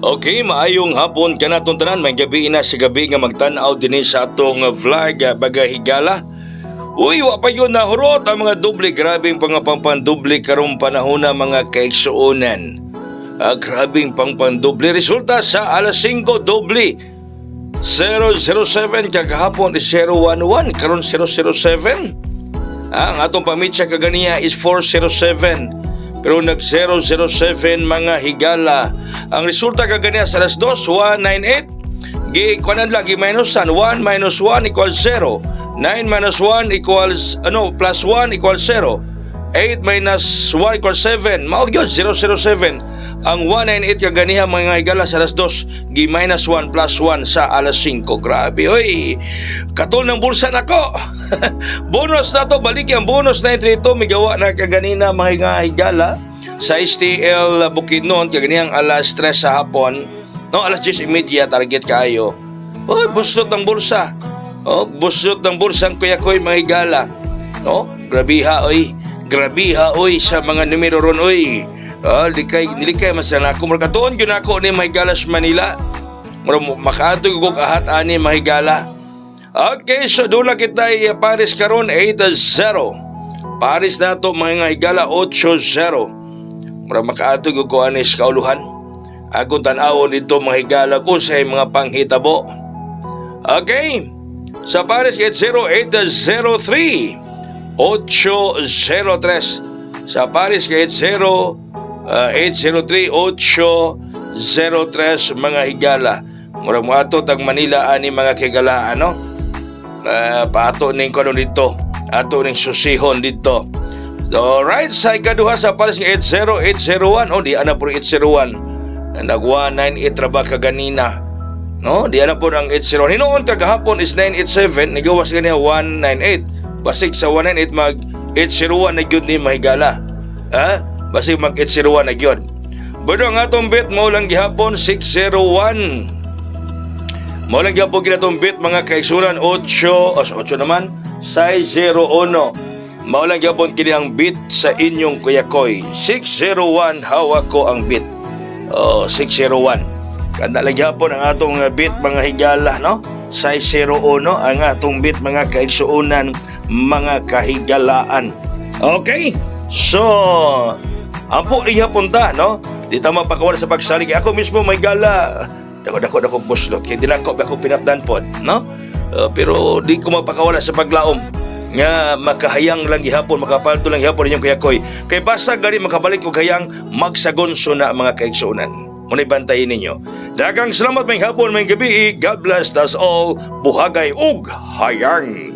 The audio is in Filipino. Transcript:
Okay, maayong hapon ka na tanan. May gabi na sa gabi nga magtanaw din sa atong vlog bagahigala. Uy, wa pa yun nahurot ang mga doble. Grabing pangapampandoble karong panahon na mga kaigsuonan. Grabing pangpandoble. Resulta sa alas 5 doble. 007 kagahapon is 011 karon 007. Ang atong pamitsa kaganiya is 407. Pero nag-007 mga higala. Ang resulta kaganiya sa alas 2, 198. Kuanan lang, minusan. 1 minus 1 equals 0. 9 minus 1 equals, plus 1 equals 0. 8 minus 1 equals 7. Maog yun, 007. Ang 198 kaganiya mga higala sa alas 2, minus 1 plus 1 sa alas 5. Grabe, oy. Katol ng bulsa na ko. Bonus na to, balik yung bonus na ito. May gawa na kaganina mga higala sa STL Bukidnon, kaganiyang alas 3 sa hapon. No, alas 10:30 target kayo. Oy, busot ng bulsa. Oh, busot ng bulsa ang kuya ko'y mga higala. No, grabiha oy sa mga numero ron oy. Nilikay man sa nako. Markatuon yun ako ni Mahigalas Manila. Makaatog kong ahat ani Mahigala. Okay, so doon lang kita Paris karon 8-0. Paris na to mga higala 8-0. Makaatog ko anis kauluhan. Akong tanawon dito mga higala ko sa mga panghitabo. Okay, sa Paris 8-0, 8-0-3. 8-0-3. Sa Paris 8-0, 803 803 mga higala. Murag mo ato tag Manila ani mga higala paato ning kono dito. Ato ning susihon dito. So right side kaduha sa Paris 80801 di ana puro 801. Nag 198 ra ba kaganina. No, di ana po ang 80. Hinuon kagahapon is 987, nigawas ganiya 198. Basig sa 198 mag 801 na gyud ni mahigala. Basig mag 801 na gyud. Pero ang atong bet mo lang gihapon 601. Mo lang gihapon kinatong bet mga kaigsunan 8 naman 601. Mao lang gihapon kini ang bet sa inyong kuyakoy. 601 hawak ko ang bet. 601. Kanda lang gihapon ang atong bet mga higala, no? 601 ang atong bet mga kaigsunan, mga kahigalaan. Okay? So, ampo iya punta, no? Di ta mapakawala sa pagsalig. Ako mismo may gala. Dako buslot. Kaya di lang ako pinapdan po, no? Pero di ko mapakawala sa paglaom. Nga makahayang lang gihapon, makapalto lang gihapon inyong kuyakoy. Kay basta gani makabalik og hayang magsagonso na mga kaigsunan. Muna'y bantayin ninyo. Daghang salamat may hapon, may gabi. God bless us all. Buhagay ug hayang.